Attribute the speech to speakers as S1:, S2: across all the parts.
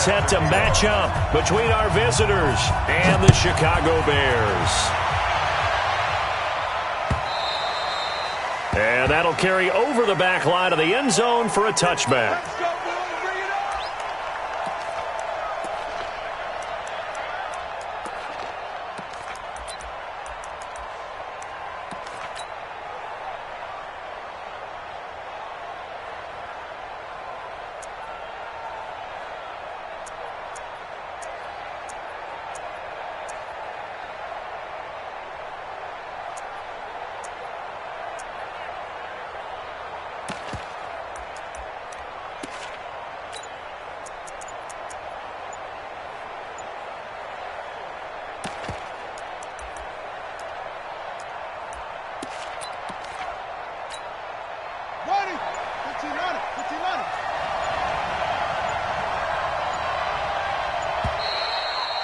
S1: set to match up between our visitors and the Chicago Bears. And that'll carry over the back line of the end zone for a touchback.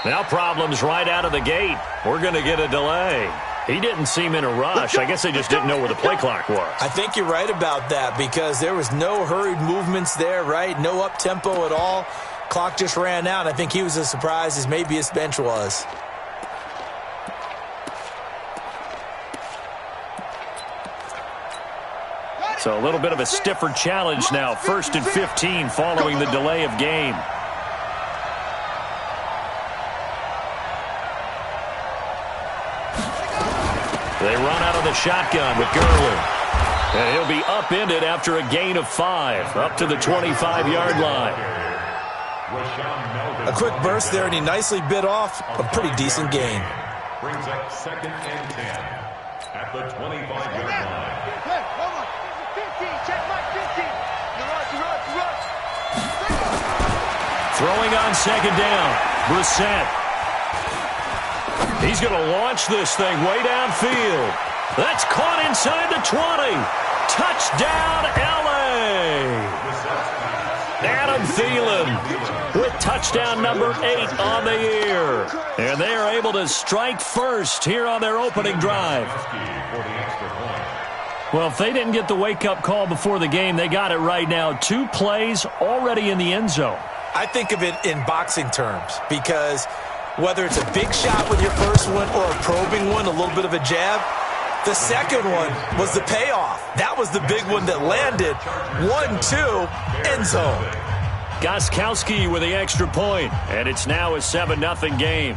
S1: Now problems right out of the gate. We're going to get a delay. He didn't seem in a rush. I guess they just didn't know where the play clock was.
S2: I think you're right about that because there was no hurried movements there, right? No up-tempo at all. Clock just ran out. I think he was as surprised as maybe his bench was.
S1: So a little bit of a stiffer challenge now. 1st and 15 following the delay of game. They run out of the shotgun with Gurley. And he'll be upended after a gain of 5, up to the 25-yard line.
S2: A quick burst there, and he nicely bit off a pretty decent gain.
S3: Brings up 2nd and 10 at the 25-yard line.
S1: Throwing on 2nd down, Brissett. He's going to launch this thing way downfield. That's caught inside the 20. Touchdown, L.A. Adam Thielen with touchdown number 8 on the year. And they are able to strike first here on their opening drive. Well, if they didn't get the wake-up call before the game, they got it right now. 2 plays already in the end zone.
S2: I think of it in boxing terms because whether it's a big shot with your first one or a probing one, a little bit of a jab, the second one was the payoff. That was the big one that landed. 1-2, end zone.
S1: Gostkowski with the extra point, and it's now a 7-0 game.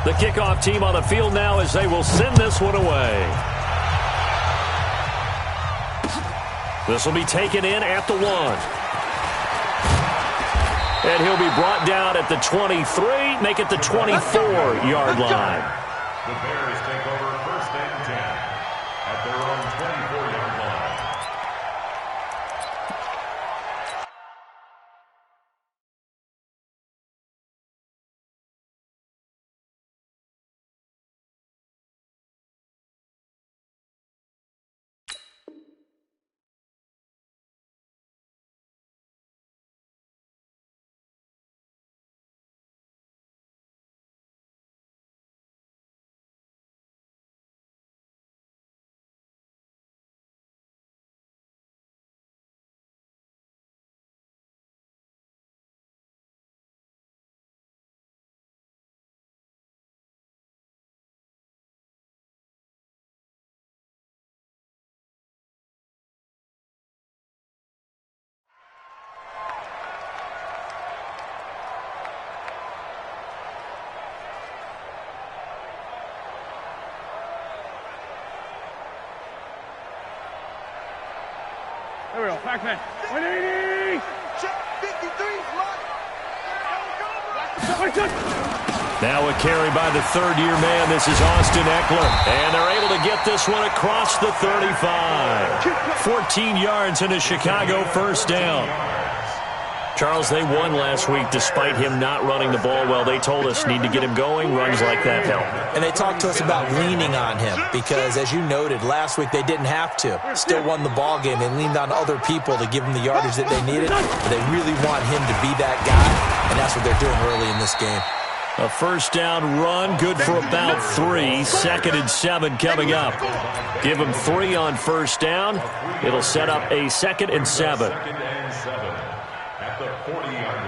S1: The kickoff team on the field now as they will send this one away. This will be taken in at the 1. And he'll be brought down at the 23, make it the 24-yard line.
S3: The Bears take over 1st and 10 at their own 24-yard line.
S4: There we go. Pac-Man. 180. Check 53.
S1: Now a carry by the 3rd-year man. This is Austin Eckler. And they're able to get this one across the 35. 14 yards and a Chicago 1st down. Charles, they won last week despite him not running the ball well. They told us need to get him going. Runs like that help.
S2: And they talked to us about leaning on him because, as you noted, last week they didn't have to. Still won the ball game. They leaned on other people to give them the yardage that they needed. But they really want him to be that guy, and that's what they're doing early in this game.
S1: A first down run, good for about 3. 2nd and 7 coming up. Give him 3 on first down. It'll set up a 2nd and 7.
S3: 2nd and 7 at the 40-yard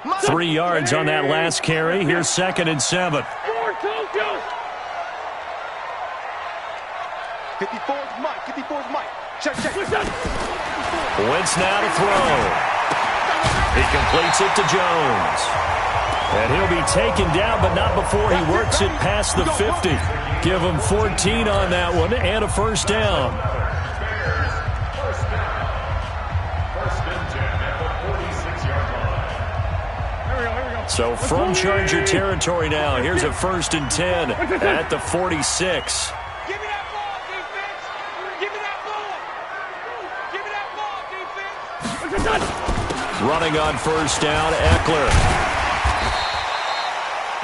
S3: line.
S1: 3 yards on that last carry. Here's 2nd and 7.
S4: 54's Mike. 54's Mike. Check.
S1: Wentz now to throw. He completes it to Jones. And he'll be taken down, but not before he works it past the 50. Give him 14 on that one and a first down.
S3: First and 10 at the 46-yard line.
S1: So from Charger territory now, here's a 1st and 10 at the 46.
S4: Give me that ball, defense. Give me that ball. Give me that ball, defense.
S1: Running on first down, Eckler.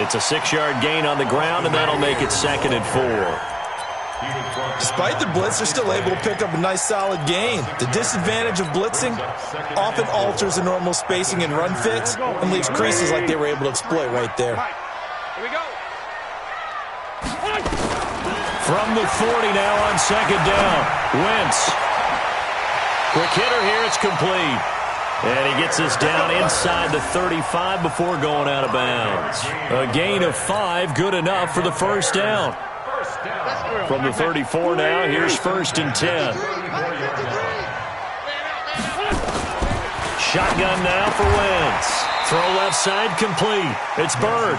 S1: It's a 6-yard gain on the ground, and that'll make it 2nd and 4.
S2: Despite the blitz, they're still able to pick up a nice, solid gain. The disadvantage of blitzing often alters the normal spacing and run fits and leaves creases like they were able to exploit right there.
S4: Here we go.
S1: From the 40 now on 2nd down, Wentz. Quick hitter here, it's complete. And he gets us down inside the 35 before going out of bounds. A gain of 5, good enough for the first down. From the 34 now, here's 1st and 10. Shotgun now for Wentz. Throw left side complete. It's Bird.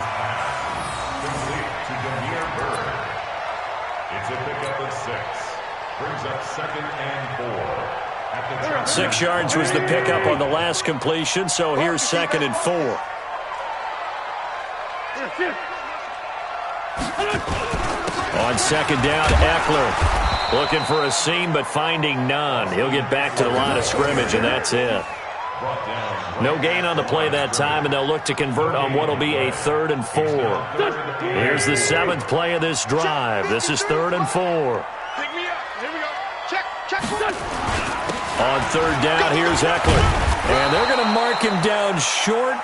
S3: It's a pickup of 6. Brings up 2nd and 4.
S1: 6 yards was the pickup on the last completion, so here's 2nd and 4. On 2nd down, Eckler looking for a seam but finding none. He'll get back to the line of scrimmage, and that's it. No gain on the play that time, and they'll look to convert on what will be a 3rd and 4. Here's the 7th play of this drive. This is 3rd and 4.
S4: Pick me up. Here we go. Check.
S1: On 3rd down, here's Eckler. And they're going to mark him down short,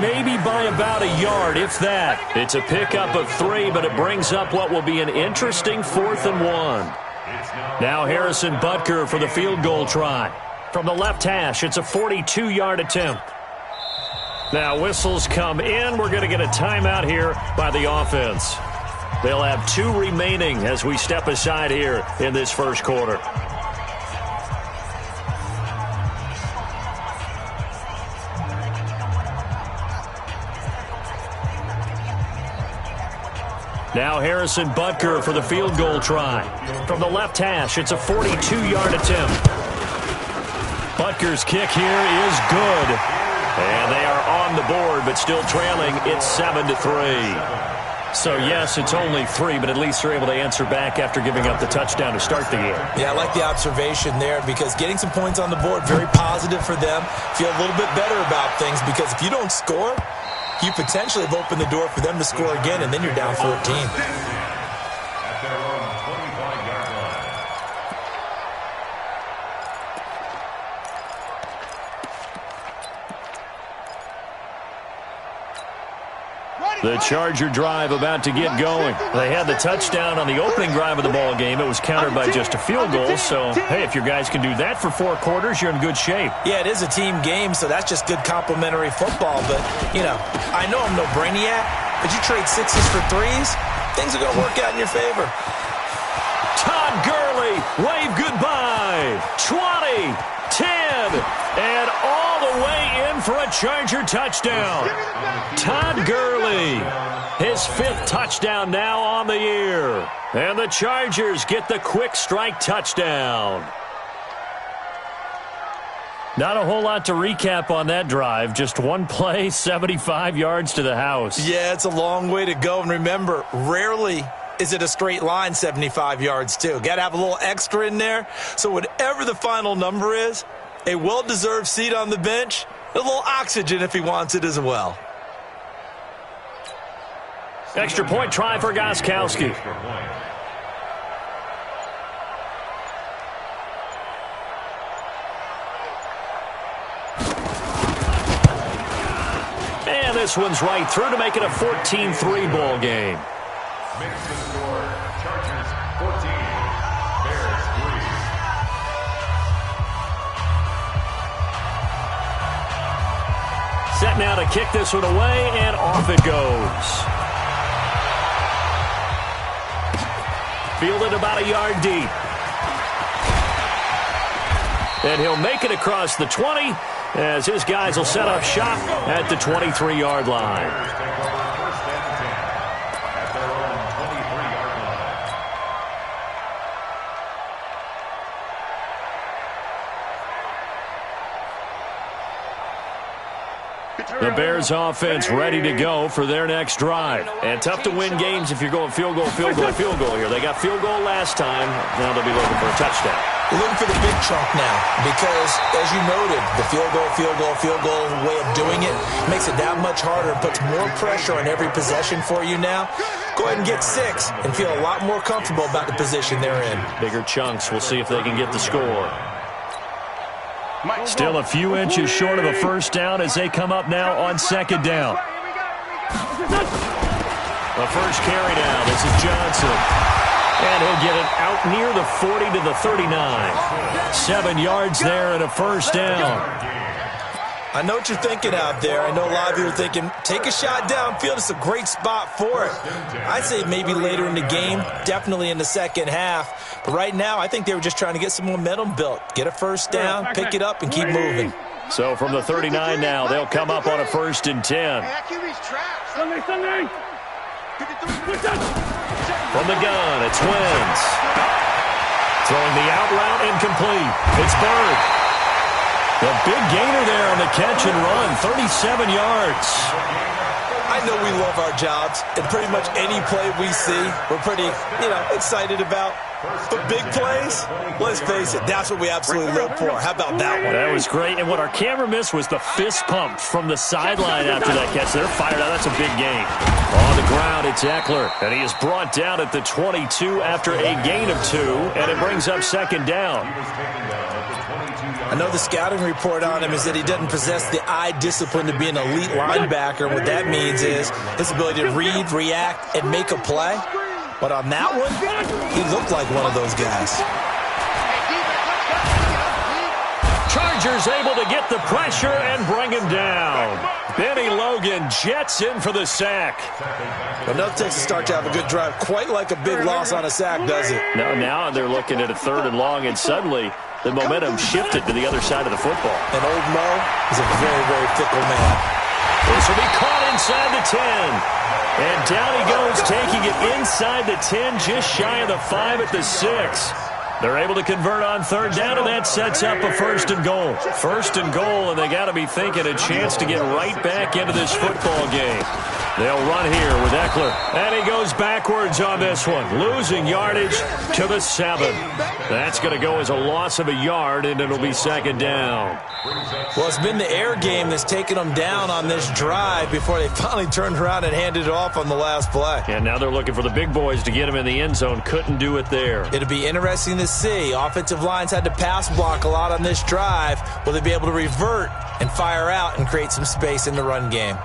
S1: maybe by about a yard, if that. It's a pickup of 3, but it brings up what will be an interesting 4th and 1. Now Harrison Butker for the field goal try. From the left hash, it's a 42-yard attempt. Now whistles come in. We're going to get a timeout here by the offense. They'll have 2 remaining as we step aside here in this first quarter. Now Harrison Butker for the field goal try. From the left hash, it's a 42-yard attempt. Butker's kick here is good. And they are on the board, but still trailing. It's 7-3. So, yes, it's only 3, but at least they're able to answer back after giving up the touchdown to start the game.
S2: Yeah, I like the observation there because getting some points on the board, very positive for them. Feel a little bit better about things because if you don't score, you potentially have opened the door for them to score again, and then you're down 14.
S3: At their own 25-yard line.
S1: The Charger drive about to get going. They had the touchdown on the opening drive of the ball game. It was countered by just a field goal. So, hey, if your guys can do that for 4 quarters, you're in good shape.
S2: Yeah, it is a team game, so that's just good complimentary football. But, I know I'm no brainiac, but you trade 6s for 3s, things are going to work out in your favor.
S1: Todd Gurley, wave goodbye. 20, 10, and all the way in for a Charger touchdown. Todd Gurley, his 5th touchdown now on the year. And the Chargers get the quick strike touchdown. Not a whole lot to recap on that drive. Just one play, 75 yards to the house.
S2: Yeah, it's a long way to go. And remember, rarely is it a straight line 75 yards, too? Got to have a little extra in there. So whatever the final number is, a well-deserved seat on the bench, a little oxygen if he wants it as well.
S1: Extra point try for Gostkowski. And this one's right through to make it a 14-3 ball game.
S3: Makes the score. Chargers 14, Bears 3.
S1: Set now to kick this one away, and off it goes. Fielded about a yard deep. And he'll make it across the 20 as his guys will set up shop at the 23-yard line.
S3: Bears take over first and 10 at their own 23-yard line.
S1: The Bears offense ready to go for their next drive. And tough to win games if you're going field goal here. They got field goal last time. Now they'll be looking for a touchdown.
S2: Looking for the big chunk now because, as you noted, the field goal way of doing it makes it that much harder and puts more pressure on every possession for you now. Go ahead and get 6 and feel a lot more comfortable about the position they're in.
S1: Bigger chunks. We'll see if they can get the score. Still a few inches short of a first down as they come up now on second down. The first carry down. This is Johnson. And he'll get it out near the 40 to the 39. 7 yards there and a first down.
S2: I know what you're thinking out there. I know a lot of you are thinking, take a shot downfield. It's a great spot for it. I'd say maybe later in the game, definitely in the second half. But right now, I think they were just trying to get some momentum built. Get a first down, pick it up, and keep moving.
S1: So from the 39 now, they'll come up on a 1st and 10. From the gun, it's Wentz. Throwing the out route incomplete. It's Bird. The big gainer there on the catch and run, 37 yards.
S2: I know we love our jobs, and pretty much any play we see, we're pretty, excited about. But big plays, let's face it, that's what we absolutely live for. How about that one?
S1: That was great, and what our camera missed was the fist pump from the sideline after that catch. They're fired out. That's a big game. On the ground, it's Eckler, and he is brought down at the 22 after a gain of 2, and it brings up second down.
S2: I know the scouting report on him is that he doesn't possess the eye discipline to be an elite linebacker. What that means is his ability to read, react, and make a play. But on that one, he looked like one of those guys.
S1: Chargers able to get the pressure and bring him down. Benny Logan jets in for the sack.
S2: But nothing takes a start to have a good drive. Quite like a big loss on a sack, does it?
S1: No, now they're looking at a 3rd and long, and suddenly the momentum shifted to the other side of the football.
S2: And old Mo is a very, very fickle man.
S1: This will be caught inside the 10. And down he goes, taking it inside the 10, just shy of the 5 at the 6. They're able to convert on 3rd down, and that sets up a 1st and goal. 1st and goal, and they got to be thinking a chance to get right back into this football game. They'll run here with Eckler, and he goes backwards on this one, losing yardage to the 7. That's going to go as a loss of a yard, and it'll be second down.
S2: Well, it's been the air game that's taken them down on this drive before they finally turned around and handed it off on the last play.
S1: And now they're looking for the big boys to get him in the end zone. Couldn't do it there.
S2: It'll be interesting to see. Offensive lines had to pass block a lot on this drive. Will they be able to revert and fire out and create some space in the run game?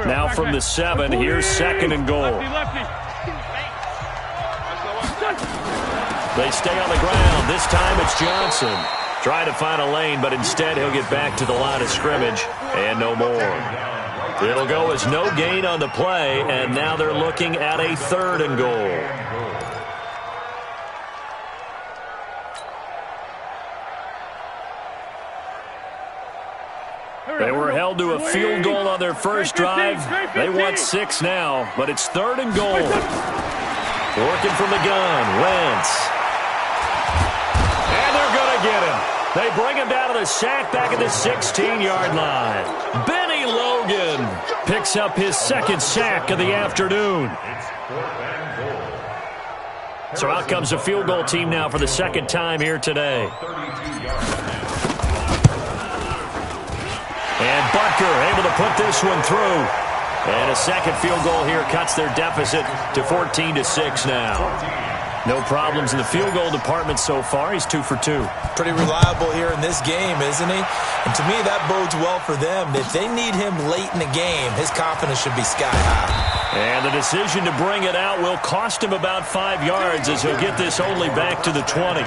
S1: Now from the 7, here's 2nd and goal. They stay on the ground. This time it's Johnson. Trying to find a lane, but instead he'll get back to the line of scrimmage and no more. It'll go as no gain on the play, and now they're looking at a 3rd and goal. They were held to a field goal on their first drive. They want 6 now, but it's 3rd and goal. Working from the gun, Wentz. And they're going to get him. They bring him down to the sack back at the 16-yard line. Benny Logan picks up his 2nd sack of the afternoon.
S3: It's 4th and goal.
S1: So out comes a field goal team now for the second time here today. And Butker able to put this one through. And a second field goal here cuts their deficit to 14-6 now. No problems in the field goal department so far. He's 2 for 2.
S2: Pretty reliable here in this game, isn't he? And to me, that bodes well for them. If they need him late in the game, his confidence should be sky high.
S1: And the decision to bring it out will cost him about 5 yards as he'll get this only back to the 20.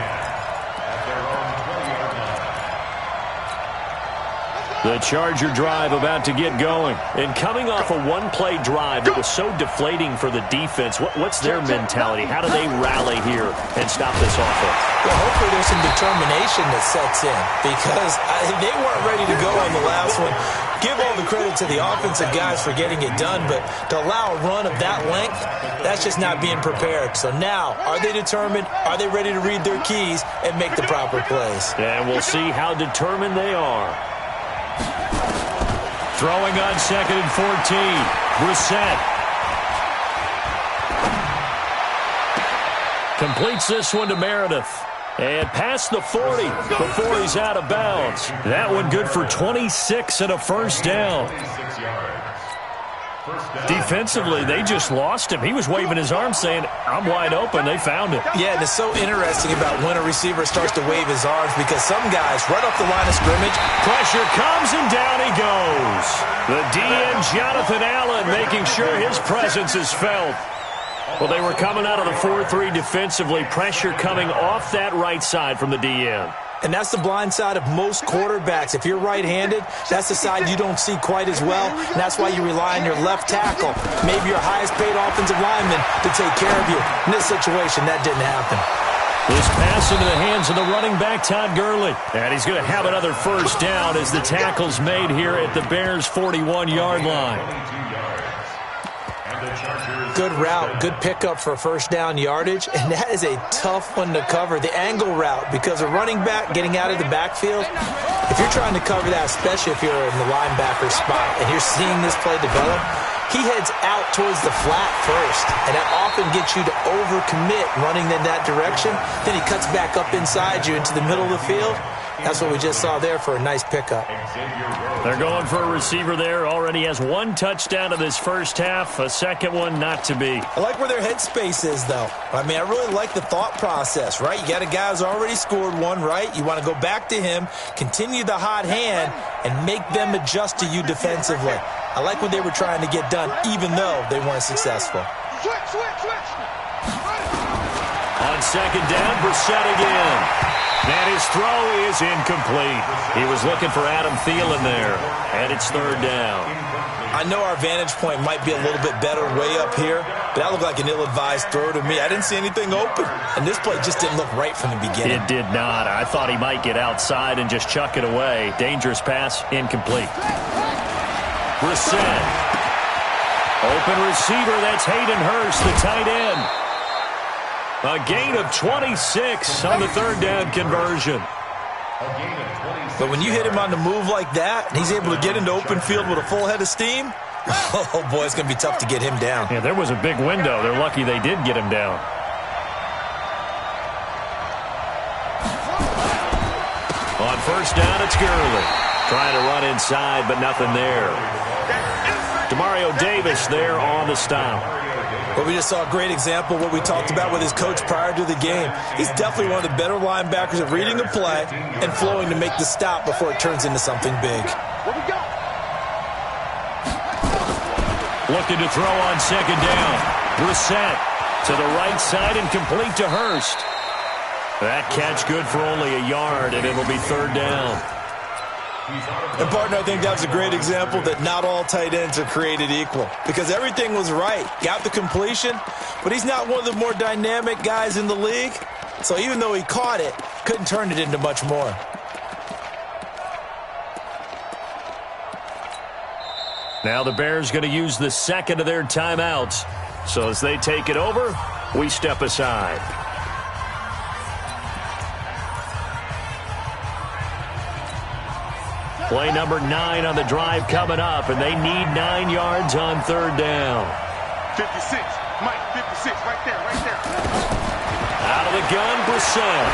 S1: The Charger drive about to get going. And coming off a one-play drive that was so deflating for the defense, what's their mentality? How do they rally here and stop this offense?
S2: Well, hopefully there's some determination that sets in because they weren't ready to go on the last one. Give all the credit to the offensive guys for getting it done, but to allow a run of that length, that's just not being prepared. So now, are they determined? Are they ready to read their keys and make the proper plays?
S1: And we'll see how determined they are. Throwing on 2nd and 14. Brissett. Completes this one to Meredith. And past the 40 before he's out of bounds. That one good for 26 and a first down. Defensively, they just lost him. He was waving his arms saying, I'm wide open. They found it.
S2: Yeah, and it's so interesting about when a receiver starts to wave his arms because some guys, right off the line of scrimmage,
S1: pressure comes and down he goes. The DN, Jonathan Allen, making sure his presence is felt. Well, they were coming out of the 4-3 defensively. Pressure coming off that right side from the DN.
S2: And that's the blind side of most quarterbacks. If you're right-handed, that's the side you don't see quite as well. And that's why you rely on your left tackle, maybe your highest-paid offensive lineman, to take care of you. In this situation, that didn't happen.
S1: This pass into the hands of the running back, Todd Gurley. And he's going to have another first down as the tackle's made here at the Bears' 41-yard line.
S2: Good route, good pickup for first down yardage, and that is a tough one to cover, the angle route, because a running back getting out of the backfield, if you're trying to cover that, especially if you're in the linebacker spot and you're seeing this play develop, he heads out towards the flat first, and that often gets you to overcommit running in that direction. Then he cuts back up inside you into the middle of the field. That's what we just saw there for a nice pickup.
S1: They're going for a receiver there. Already has one touchdown in this first half. A second one not to be.
S2: I like where their headspace is, though. I mean, I really like the thought process, right? You got a guy who's already scored one, right? You want to go back to him, continue the hot hand, and make them adjust to you defensively. I like what they were trying to get done, even though they weren't successful.
S4: Switch.
S1: On second down, Brissett again. And his throw is incomplete. He was looking for Adam Thielen there. And it's third down.
S2: I know our vantage point might be a little bit better way up here, but that looked like an ill-advised throw to me. I didn't see anything open, and this play just didn't look right from the beginning.
S1: It did not. I thought he might get outside and just chuck it away. Dangerous pass, incomplete. Brissett. Open receiver, that's Hayden Hurst, the tight end. A gain of 26 on the third down conversion.
S2: But when you hit him on the move like that, and he's able to get into open field with a full head of steam, oh boy, it's going to be tough to get him down.
S1: Yeah, there was a big window. They're lucky they did get him down. On first down, it's Gurley. Trying to run inside, but nothing there. Demario Davis there on the stop.
S2: Well, we just saw a great example of what we talked about with his coach prior to the game. He's definitely one of the better linebackers at reading a play and flowing to make the stop before it turns into something big.
S4: What we got?
S1: Looking to throw on second down. Brissett to the right side and complete to Hurst. That catch good for only a yard, and it'll be third down.
S2: And, partner, I think that's a great example that not all tight ends are created equal because everything was right. Got the completion, but he's not one of the more dynamic guys in the league. So even though he caught it, couldn't turn it into much more.
S1: Now the Bears going to use the second of their timeouts. So as they take it over, we step aside. Play number 9 on the drive coming up, and they need 9 yards on third down.
S4: 56. Mike, 56. Right there.
S1: gun, Brissett.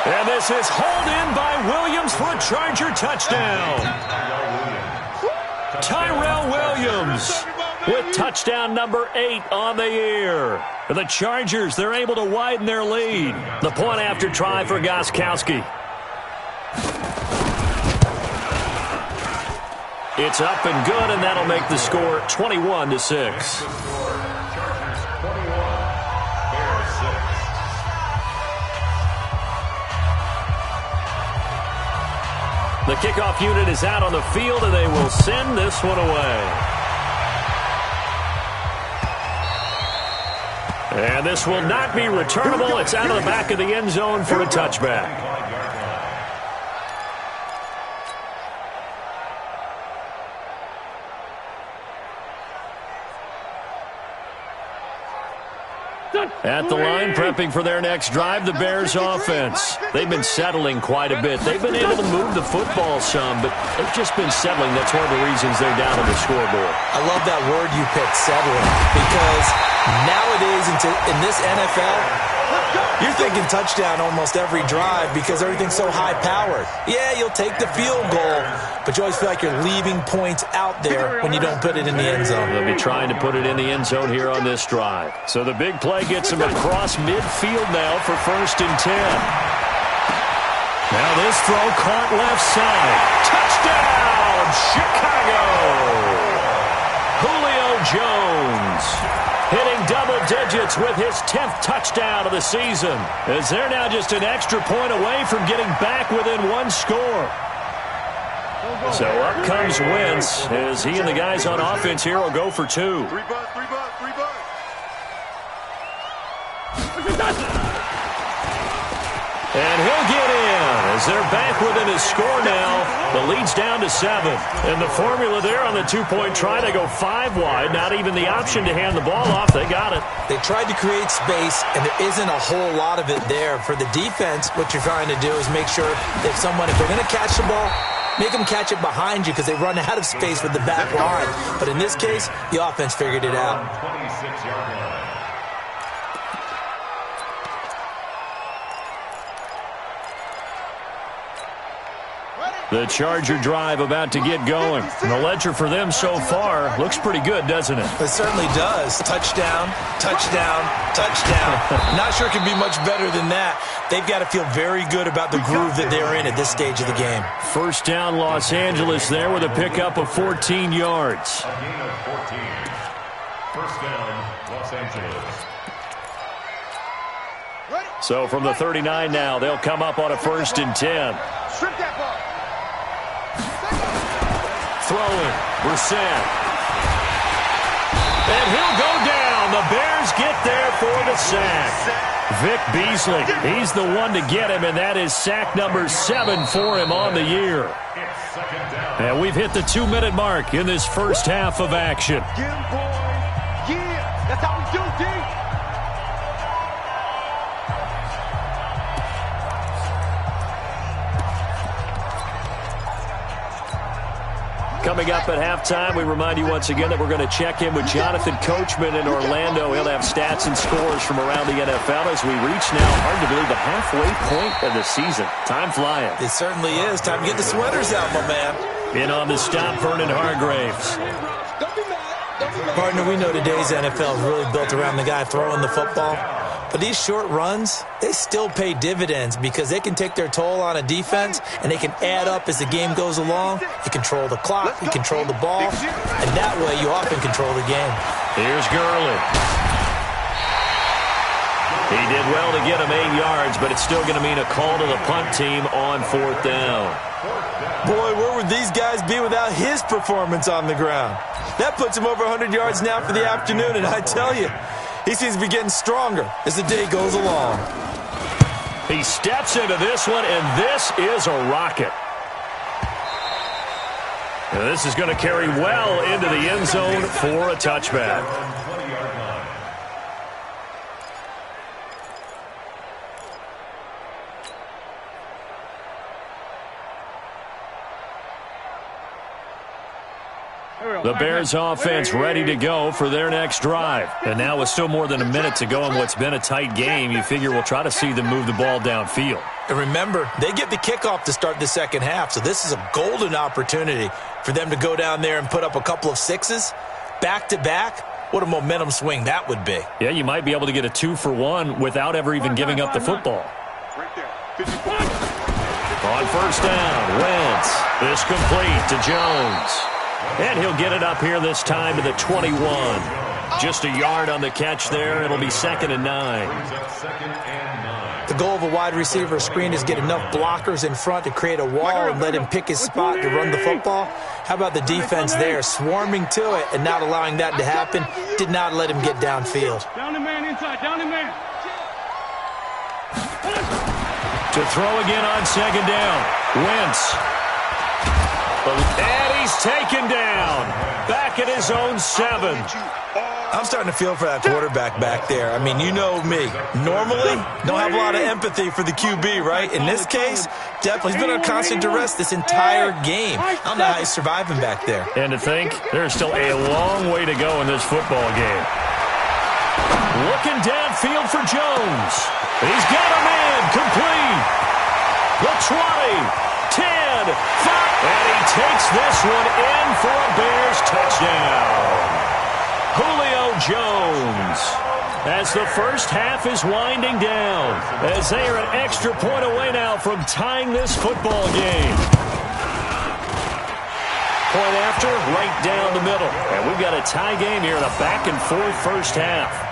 S1: And this is hauled in by Williams for a Charger touchdown. Tyrell Williams with touchdown number 8 on the year. The Chargers, they're able to widen their lead. The point after try for Gostkowski. It's up and good, and that'll make the score 21-6. The kickoff unit is out on the field, and they will send this one away. And this will not be returnable. It's out of the back of the end zone for a touchback. At the line, prepping for their next drive, the Bears offense. They've been settling quite a bit. They've been able to move the football some, but they've just been settling. That's one of the reasons they're down on the scoreboard.
S2: I love that word you picked, settling, because nowadays in this NFL, you're thinking touchdown almost every drive because everything's so high-powered. Yeah, you'll take the field goal, but you always feel like you're leaving points out there when you don't put it in the end zone.
S1: They'll be trying to put it in the end zone here on this drive. So the big play gets them across midfield now for 1st and 10. Now this throw caught left side. Touchdown, Chicago! Julio Jones hitting double digits with his 10th touchdown of the season, as they're now just an extra point away from getting back within one score. So up comes Wentz as he and the guys on offense here will go for 2. And he'll get in as they're back within his score now. The lead's down to 7. And the formula there on the 2-point try, they go 5 wide. Not even the option to hand the ball off. They got it.
S2: They tried to create space, and there isn't a whole lot of it there. For the defense, what you're trying to do is make sure that if they're going to catch the ball, make them catch it behind you because they run out of space with the back line. But in this case, the offense figured it out.
S3: 26-yard line.
S1: The Charger drive about to get going. And the ledger for them so far looks pretty good, doesn't it?
S2: It certainly does. Touchdown, touchdown, touchdown. Not sure it can be much better than that. They've got to feel very good about the groove that they're in at this stage of the game.
S1: 1st down, Los Angeles there with a pickup of 14 yards.
S3: A gain of 14. 1st down, Los Angeles.
S1: So from the 39 now, they'll come up on a 1st and 10.
S4: Strip that ball.
S1: Throwing, Brissett. And he'll go down. The Bears get there for the sack. Vic Beasley, he's the one to get him, and that is sack number 7 for him on the year.
S3: It's 2nd down.
S1: And we've hit the 2-minute mark in this first half of action.
S4: Get him, boys. Yeah, that's how we do, D.
S1: Coming up at halftime, we remind you once again that we're going to check in with Jonathan Coachman in Orlando. He'll have stats and scores from around the NFL as we reach now, hard to believe, the halfway point of the season. Time flying.
S2: It certainly is. Time to get the sweaters out, my man.
S1: In on the stop, Vernon Hargraves.
S2: Partner, we know today's NFL is really built around the guy throwing the football. But these short runs, they still pay dividends because they can take their toll on a defense and they can add up as the game goes along. You control the clock, you control the ball, and that way you often control the game.
S1: Here's Gurley. He did well to get him 8 yards, but it's still going to mean a call to the punt team on 4th down.
S2: Boy, where would these guys be without his performance on the ground? That puts him over 100 yards now for the afternoon, and I tell you, he seems to be getting stronger as the day goes along.
S1: He steps into this one, and this is a rocket. And this is going to carry well into the end zone for a touchback. The Bears offense ready to go for their next drive. And now with still more than a minute to go in what's been a tight game, you figure we'll try to see them move the ball downfield.
S2: And remember, they get the kickoff to start the second half, so this is a golden opportunity for them to go down there and put up a couple of sixes back-to-back. What a momentum swing that would be.
S1: Yeah, you might be able to get a 2-for-1 without ever even giving up the football. On first down, Wentz. This complete to Jones. And he'll get it up here this time to the 21. Just a yard on the catch there. It'll be 2nd and 9.
S2: The goal of a wide receiver screen is get enough blockers in front to create a wall and let him pick his spot to run the football. How about the defense there, swarming to it and not allowing that to happen? Did not let him get downfield.
S4: Down the man inside, down the man.
S1: To throw again on 2nd down. Wentz. And he's taken down. Back at his own 7.
S2: I'm starting to feel for that quarterback back there. I mean, you know me. Normally, don't have a lot of empathy for the QB, right? In this case, definitely he's been on constant duress this entire game. I don't know how he's surviving back there.
S1: And to think, there's still a long way to go in this football game. Looking downfield for Jones. He's got a man complete. The 20, 10, 5. And he takes this one in for a Bears touchdown. Julio Jones, as the first half is winding down, as they are an extra point away now from tying this football game. Point after, right down the middle. And we've got a tie game here in a back-and-forth first half.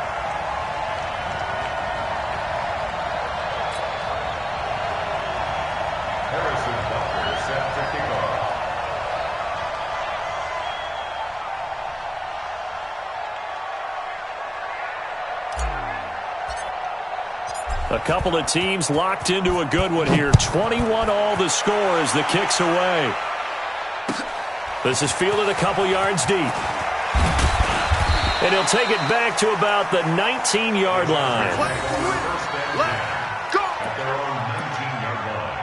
S1: A couple of teams locked into a good one here. 21 all the score as the kick's away. This is fielded a couple yards deep. And he'll take it back to about the 19-yard line.
S3: Let's go. At their own 19-yard line.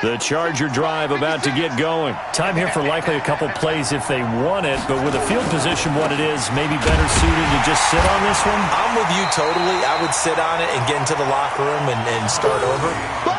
S1: The Charger drive about to get going. Time here for likely a couple plays if they want it, but with a field position what it is, maybe better suited to just sit on this one?
S2: I'm with you totally. I would sit on it and get into the locker room and start over.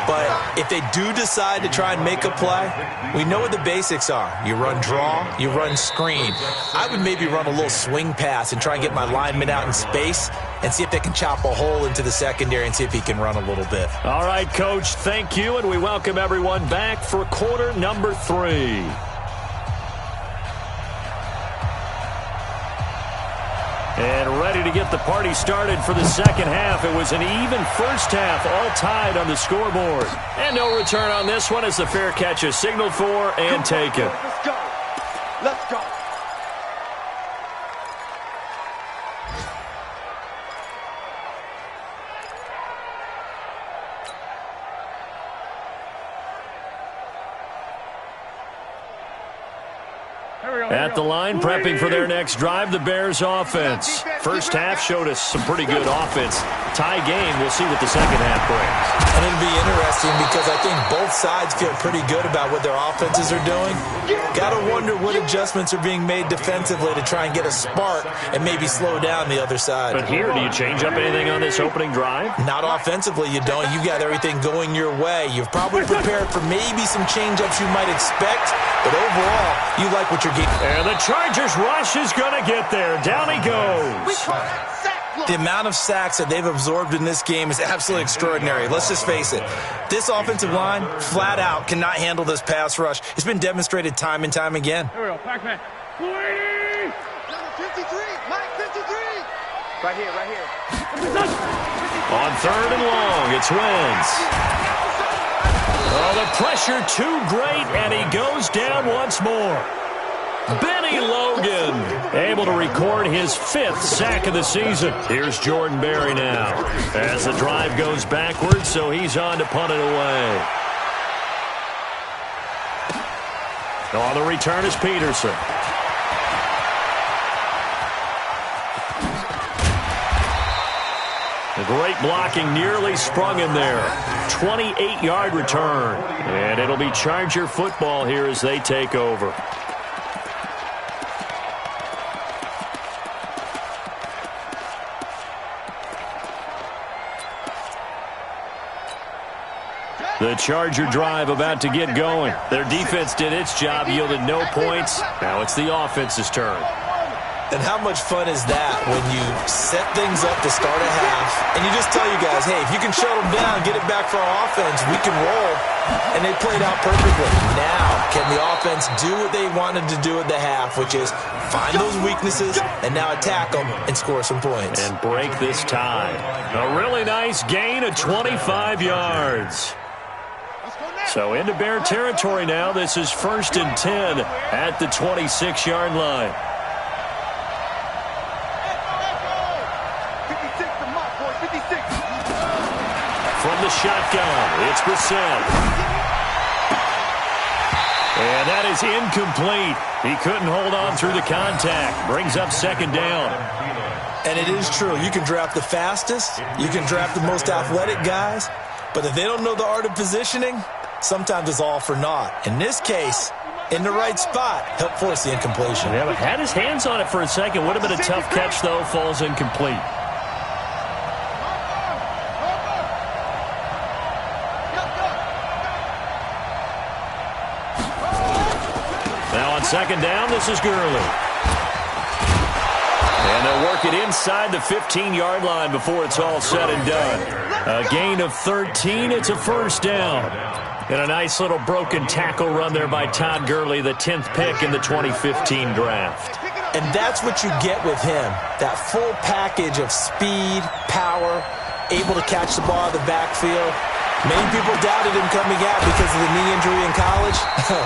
S2: But if they do decide to try and make a play, we know what the basics are. You run draw, you run screen. I would maybe run a little swing pass and try and get my lineman out in space and see if they can chop a hole into the secondary and see if he can run a little bit.
S1: All right, Coach, thank you, and we welcome everyone back for quarter number 3. And ready to get the party started for the second half. It was an even first half, all tied on the scoreboard. And no return on this one as the fair catch is signaled for and taken.
S4: Let's go. Let's go.
S1: At the line, prepping for their next drive, the Bears offense. First half showed us some pretty good offense. Tie game, we'll see what the second half brings.
S2: And it'll be interesting because I think both sides feel pretty good about what their offenses are doing. Got to wonder what adjustments are being made defensively to try and get a spark and maybe slow down the other side.
S1: But here, do you change up anything on this opening drive?
S2: Not offensively, you don't. You got everything going your way. You've probably prepared for maybe some change-ups you might expect, but overall, you like what you're getting.
S1: And the Chargers rush is going to get there. Down he goes.
S2: The amount of sacks that they've absorbed in this game is absolutely extraordinary. Let's just face it. This offensive line, flat out, cannot handle this pass rush. It's been demonstrated time and time again.
S4: Here we go. Pac-Man. Number 53. Mike 53. Right here.
S1: On third and long, it's Wentz. Oh, the pressure too great, and he goes down once more. Benny Logan able to record his 5th sack of the season. Here's Jordan Berry now as the drive goes backwards, so he's on to punt it away. On the return is Peterson. The great blocking nearly sprung him there. 28-yard return. And it'll be Charger football here as they take over. The Charger drive about to get going. Their defense did its job, yielded no points. Now it's the offense's turn.
S2: And how much fun is that when you set things up to start a half, and you just tell you guys, hey, if you can shut them down, get it back for our offense, we can roll. And they played out perfectly. Now, can the offense do what they wanted to do at the half, which is find those weaknesses and now attack them and score some points.
S1: And break this tie. A really nice gain of 25 yards. So into Bear territory now. This is 1st and 10 at the 26-yard line. From the shotgun, it's Brissett. And that is incomplete. He couldn't hold on through the contact. Brings up 2nd down.
S2: And it is true. You can draft the fastest. You can draft the most athletic guys. But if they don't know the art of positioning, sometimes it's all for naught. In this case, in the right spot, helped force the incompletion.
S1: Yeah, but had his hands on it for a second. Would have been a tough catch, though. Falls incomplete. Now on 2nd down, this is Gurley. And they'll work it inside the 15-yard line before it's all said and done. A gain of 13. It's a 1st down. And a nice little broken tackle run there by Todd Gurley, the 10th pick in the 2015 draft.
S2: And that's what you get with him, that full package of speed, power, able to catch the ball out of the backfield. Many people doubted him coming out because of the knee injury in college.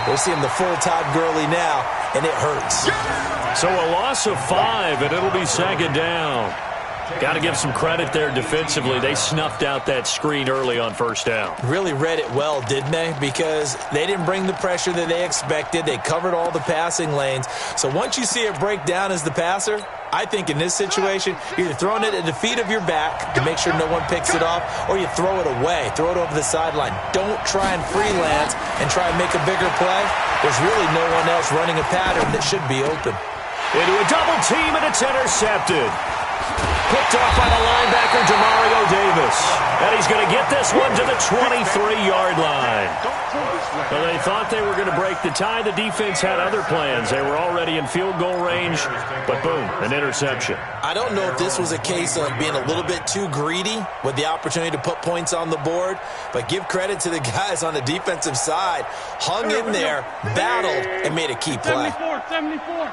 S2: They're seeing the full Todd Gurley now, and it hurts.
S1: So a loss of 5, and it'll be 2nd down. Got to give some credit there defensively. They snuffed out that screen early on 1st down.
S2: Really read it well, didn't they? Because they didn't bring the pressure that they expected. They covered all the passing lanes. So once you see it break down as the passer, I think in this situation, you're either throwing it at the feet of your back to make sure no one picks it off, or you throw it away, throw it over the sideline. Don't try and freelance and try and make a bigger play. There's really no one else running a pattern that should be open.
S1: Into a double team, and it's intercepted. Picked off by the linebacker, Demario Davis. And he's going to get this one to the 23-yard line. Well, they thought they were going to break the tie. The defense had other plans. They were already in field goal range, but boom, an interception.
S2: I don't know if this was a case of being a little bit too greedy with the opportunity to put points on the board, but give credit to the guys on the defensive side. Hung in there, battled, and made a key play.
S4: 74.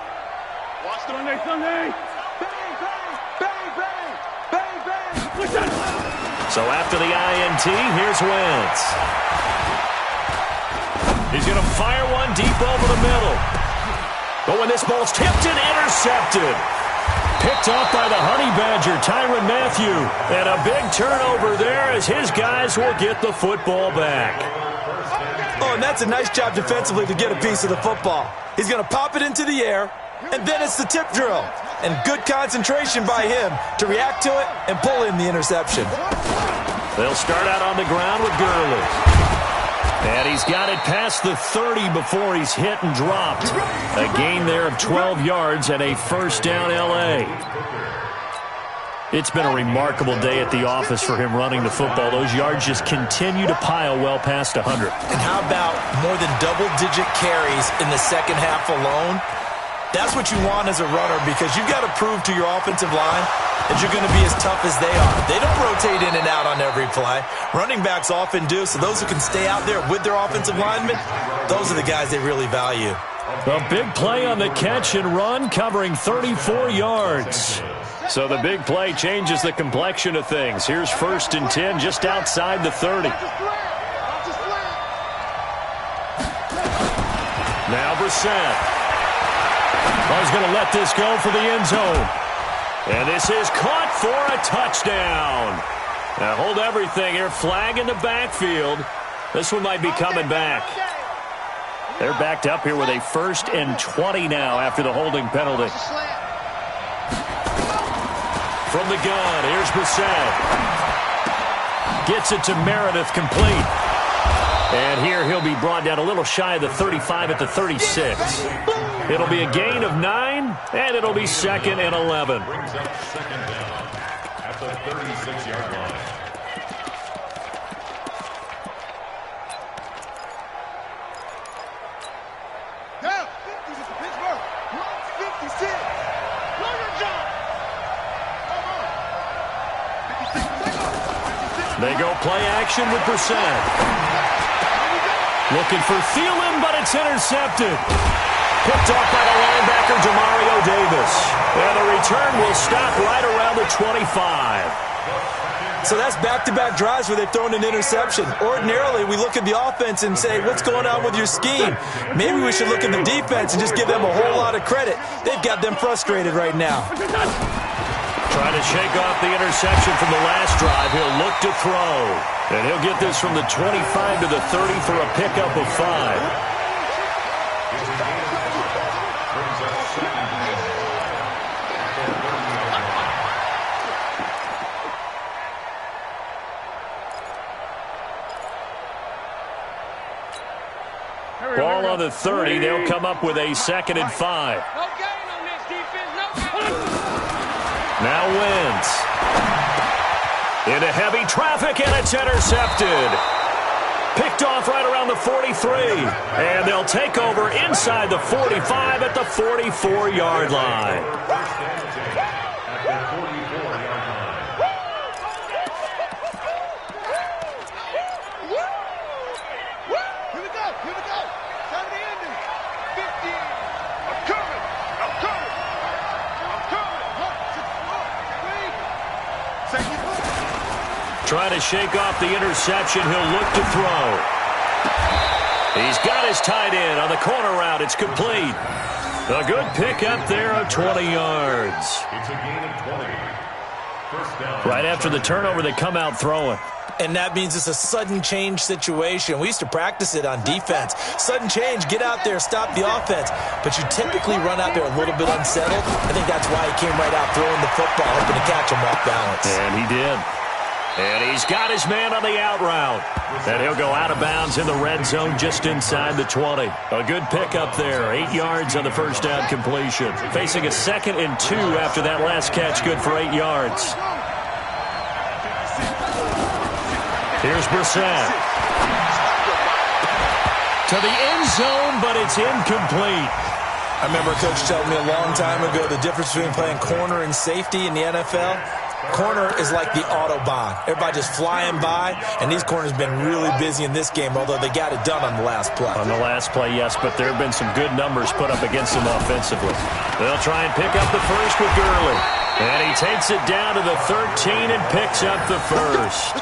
S4: Watch Sunday. Bang, bang, bang, bang, bang, bang.
S1: So after the INT, here's Wentz. He's going to fire one deep over the middle. But when this ball's tipped and intercepted. Picked off by the Honey Badger, Tyrann Mathieu. And a big turnover there as his guys will get the football back.
S2: Oh, and that's a nice job defensively to get a piece of the football. He's going to pop it into the air, and then it's the tip drill. And good concentration by him to react to it and pull in the interception.
S1: They'll start out on the ground with Gurley. And he's got it past the 30 before he's hit and dropped. A gain there of 12 yards and a 1st down L.A. It's been a remarkable day at the office for him running the football. Those yards just continue to pile well past 100.
S2: And how about more than double-digit carries in the second half alone? That's what you want as a runner, because you've got to prove to your offensive line that you're going to be as tough as they are. They don't rotate in and out on every play. Running backs often do, so those who can stay out there with their offensive linemen, those are the guys they really value.
S1: A big play on the catch and run, covering 34 yards. So the big play changes the complexion of things. Here's 1st and 10 just outside the 30. Now Brissett. He's going to let this go for the end zone. And this is caught for a touchdown. Now hold everything here. Flag in the backfield. This one might be coming back. They're backed up here with a 1st and 20 now after the holding penalty. from the gun. Here's Brissett. Gets it to Meredith, complete. And here he'll be brought down a little shy of the 35 at the 36. It'll be a gain of 9, and it'll be 2nd and 11.
S3: Brings up 2nd down at the 36-yard line.
S1: They go play action with Brissett. Looking for Thielen, but it's intercepted. Picked off by the linebacker, Demario Davis. And the return will stop right around the 25.
S2: So that's back-to-back drives where they've thrown an interception. Ordinarily, we look at the offense and say, what's going on with your scheme? Maybe we should look at the defense and just give them a whole lot of credit. They've got them frustrated right now.
S1: Trying to shake off the interception from the last drive. He'll look to throw. And he'll get this from the 25 to the 30 for a pickup of 5. Ball on the 30. They'll come up with a 2nd and 5.
S4: No gain on this defense. No gain.
S1: Now Wentz. Into heavy traffic, and it's intercepted. Picked off right around the 43. And they'll take over inside the 45 at the 44-yard line. Trying to shake off the interception. He'll look to throw. He's got his tight end on the corner route. It's complete. A good pickup there of 20 yards.
S3: It's a gain of 20. First down.
S1: Right after the turnover, they come out throwing.
S2: And that means it's a sudden change situation. We used to practice it on defense. Sudden change, get out there, stop the offense. But you typically run out there a little bit unsettled. I think that's why he came right out throwing the football, hoping to catch him off balance.
S1: And he did. And he's got his man on the out route. And he'll go out of bounds in the red zone just inside the 20. A good pickup there. 8 yards on the first down completion. Facing a 2nd and 2 after that last catch. Good for 8 yards. Here's Brissett. To the end zone, but it's incomplete.
S2: I remember a coach telling me a long time ago the difference between playing corner and safety in the NFL. Corner is like the Autobahn. Everybody just flying by, and these corners have been really busy in this game, although they got it done on the last play.
S1: On the last play, yes, but there have been some good numbers put up against them offensively. They'll try and pick up the first with Gurley. And he takes it down to the 13 and picks up the first.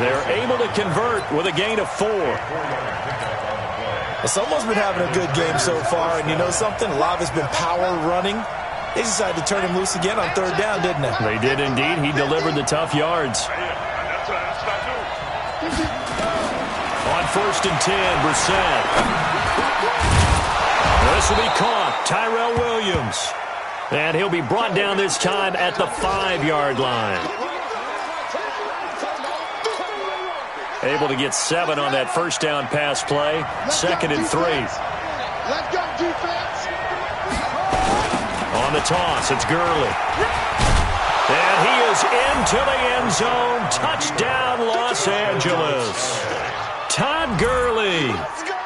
S1: They're able to convert with a gain of 4.
S2: Well, someone's been having a good game so far, and you know something? A lot of it's been power running. They decided to turn him loose again on 3rd down, didn't they?
S1: They did indeed. He delivered the tough yards. On 1st and 10, Brissett. This will be caught. Tyrell Williams. And he'll be brought down this time at the 5-yard line. Able to get 7 on that first down pass play. 2nd and 3.
S4: Let's go, defense.
S1: On the toss, it's Gurley. And he is into the end zone. Touchdown, Los Angeles. Todd Gurley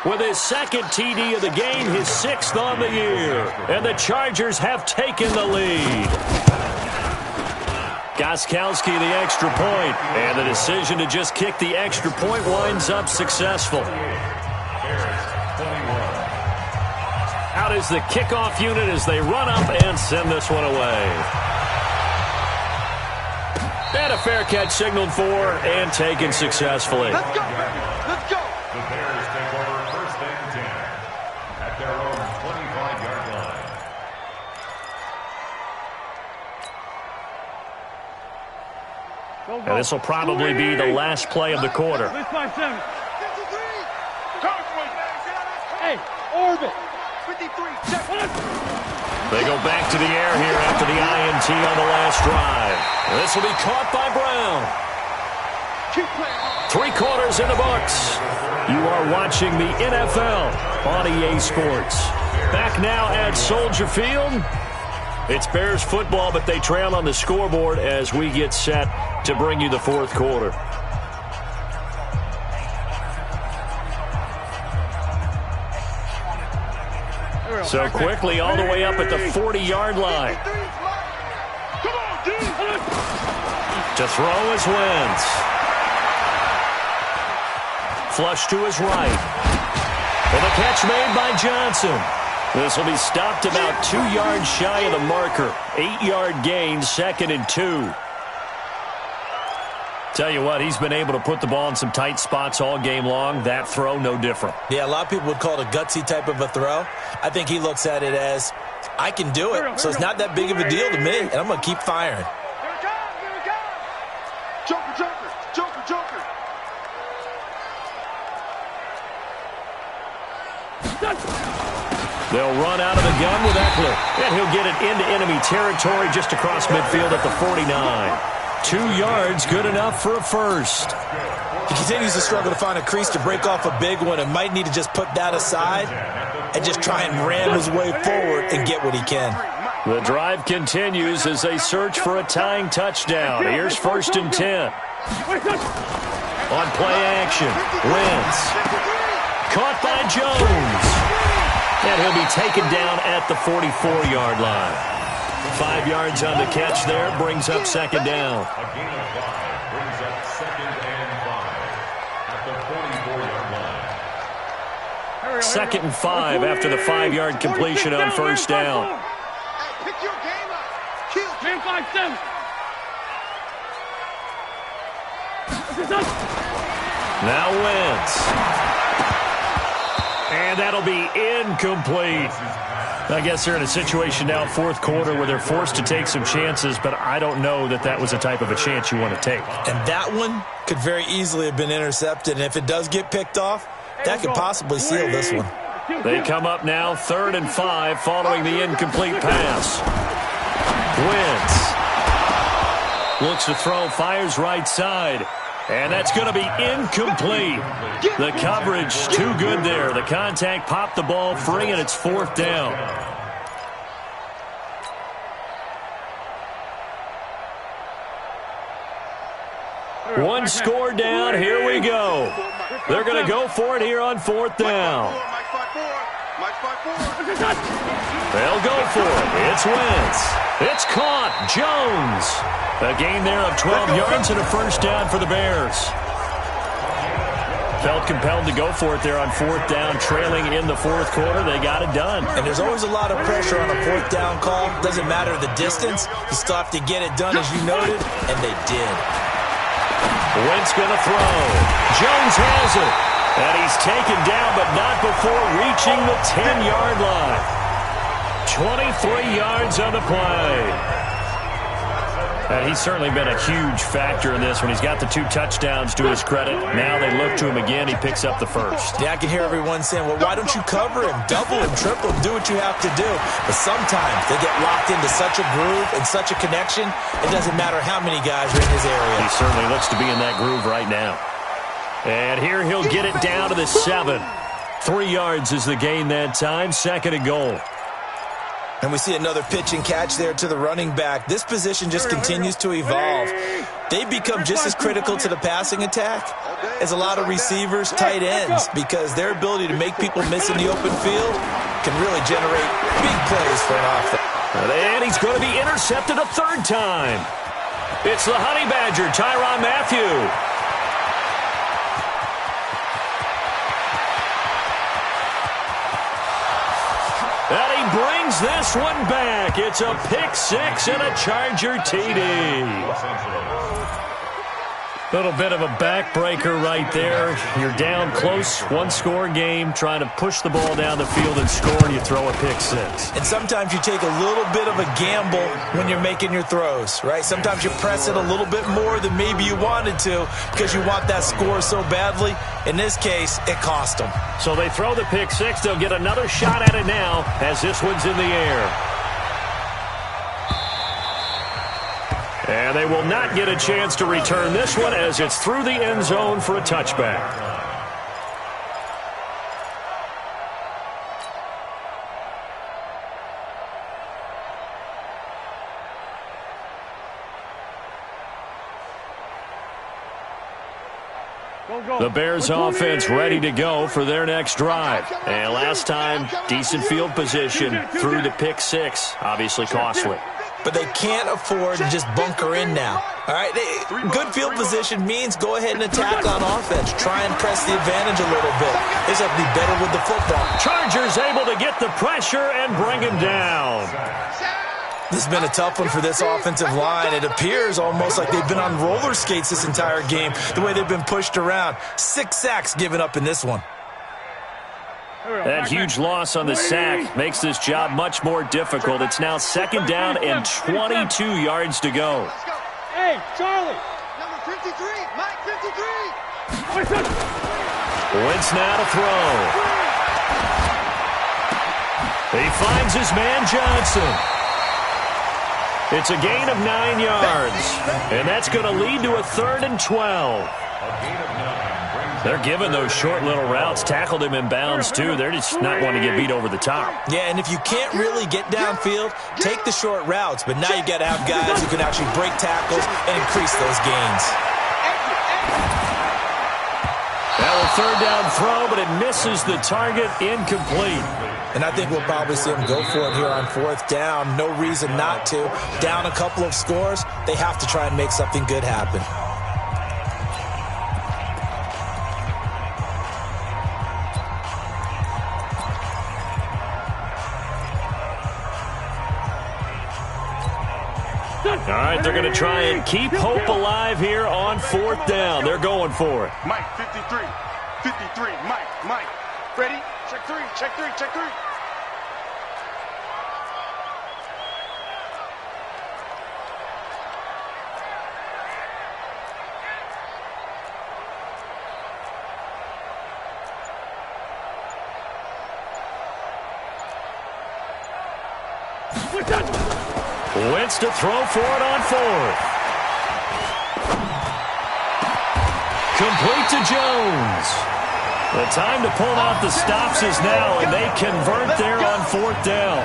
S1: with his 2nd TD of the game, his 6th on the year. And the Chargers have taken the lead. Gostkowski the extra point. And the decision to just kick the extra point winds up successful. Out is the kickoff unit as they run up and send this one away. And a fair catch signaled for and taken successfully.
S4: Let's go, baby. Let's go.
S3: The Bears take over 1st and 10 at their own 25-yard line.
S1: And this will probably be the last play of the quarter.
S4: Hey, orbit. 53, check.
S1: They go back to the air here after the INT on the last drive. This will be caught by Brown. 3 quarters in the books. You are watching the NFL on EA Sports. Back now at Soldier Field. It's Bears football, but they trail on the scoreboard as we get set to bring you the fourth quarter. So quickly all the way up at the 40-yard line. To throw is Wentz. Flush to his right. And the catch made by Johnson. This will be stopped about 2 yards shy of the marker. 8-yard gain, 2nd and 2. Tell you what, he's been able to put the ball in some tight spots all game long. That throw, no different.
S2: Yeah, a lot of people would call it a gutsy type of a throw. I think he looks at it as, I can do it, so it's not that big of a deal to me, and I'm going to keep firing.
S4: Joker, Joker, Joker, Joker.
S1: They'll run out of the gun with Eckler, and he'll get it into enemy territory just across midfield at the 49. 2 yards, good enough for a first.
S2: He continues to struggle to find a crease to break off a big one and might need to just put that aside and just try and ram his way forward and get what he can.
S1: The drive continues as they search for a tying touchdown. Here's 1st and 10. On play action, Wentz. Caught by Jones. And he'll be taken down at the 44-yard line. 5 yards on the catch there, brings up 2nd down.
S3: A gain of 5 brings up 2nd and 5 at the 44-yard line.
S1: 2nd and 5 after the 5-yard completion on 1st down.
S4: Hey, pick your game up. Kill. Man 5-7.
S1: Now Wentz. And that'll be incomplete. I guess they're in a situation now, 4th quarter, where they're forced to take some chances, but I don't know that that was the type of a chance you want to take.
S2: And that one could very easily have been intercepted, and if it does get picked off, that could possibly seal this one.
S1: They come up now 3rd and 5 following the incomplete pass. Wentz looks to throw, fires right side. And that's going to be incomplete. The coverage too good there. The contact popped the ball free, and it's 4th down. One score down. Here we go. They're going to go for it here on 4th down. They'll go for it. It's Wentz. It's caught. Jones. A gain there of 12 yards and a 1st down for the Bears. Felt compelled to go for it there on 4th down, trailing in the 4th quarter. They got it done.
S2: And there's always a lot of pressure on a 4th down call. Doesn't matter the distance. You still have to get it done, as you noted, and they did.
S1: Wentz going to throw. Jones has it. And he's taken down, but not before reaching the 10-yard line. 23 yards on the play. And he's certainly been a huge factor in this when he's got the 2 touchdowns to his credit. Now they look to him again. He picks up the 1st.
S2: Yeah, I can hear everyone saying, well, why don't you cover him, double him, triple him, do what you have to do. But sometimes they get locked into such a groove and such a connection, it doesn't matter how many guys are in his area.
S1: He certainly looks to be in that groove right now. And here he'll get it down to the 7. 3 yards is the gain that time. 2nd and goal.
S2: And we see another pitch and catch there to the running back. This position just continues to evolve. They become just as critical to the passing attack as a lot of receivers, tight ends, because their ability to make people miss in the open field can really generate big plays for an offense.
S1: And he's going to be intercepted a 3rd time. It's the Honey Badger, Tyrann Mathieu. And he brings this one back. It's a pick 6 and a Charger TD. Little bit of a backbreaker right there. You're down close, 1-score game, trying to push the ball down the field and score, and you throw a pick 6.
S2: And sometimes you take a little bit of a gamble when you're making your throws, right? Sometimes you press it a little bit more than maybe you wanted to because you want that score so badly. In this case, it cost them.
S1: So they throw the pick 6. They'll get another shot at it now as this one's in the air. And they will not get a chance to return this one as it's through the end zone for a touchback. The Bears offense ready to go for their next drive. And last time, decent field position through the pick six. Obviously costly.
S2: But they can't afford to just bunker in now. All right, good field position means go ahead and attack on offense. Try and press the advantage a little bit. They just have to be better with the football.
S1: Chargers able to get the pressure and bring him down.
S2: This has been a tough one for this offensive line. It appears almost like they've been on roller skates this entire game, the way they've been pushed around. 6 sacks given up in this one.
S1: That huge loss on the sack makes this job much more difficult. It's now second down and 22 yards to go.
S4: Hey, Charlie. Number 53, Mike 53.
S1: Wentz now to throw. He finds his man Johnson. It's a gain of 9 yards, and that's going to lead to a 3rd and 12. They're giving those short little routes. Tackled him in bounds, too. They're just not wanting to get beat over the top.
S2: Yeah, and if you can't really get downfield, take the short routes. But now you got to have guys who can actually break tackles and increase those gains.
S1: Now a 3rd down throw, but it misses the target. Incomplete.
S2: And I think we'll probably see them go for it here on 4th down. No reason not to. Down a couple of scores, they have to try and make something good happen.
S1: All right, they're going to try and keep hope alive here on 4th down. They're going for it.
S4: Mike 53, 53, Mike. Ready? Check 3, check 3, check 3.
S1: Wentz to throw for it on 4th. Complete to Jones. The time to pull out the stops is now, and they convert there on 4th down.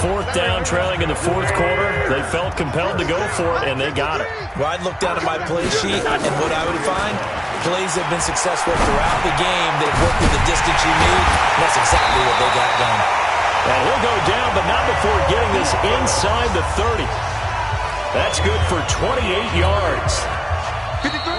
S1: 4th down, trailing in the 4th quarter. They felt compelled to go for it, and they got it.
S2: Well, I'd look down at my play sheet, and what I would find, plays have been successful throughout the game that have worked with the distance you need, and that's exactly what they got done.
S1: And he'll go down, but not before getting this inside the 30. That's good for 28 yards.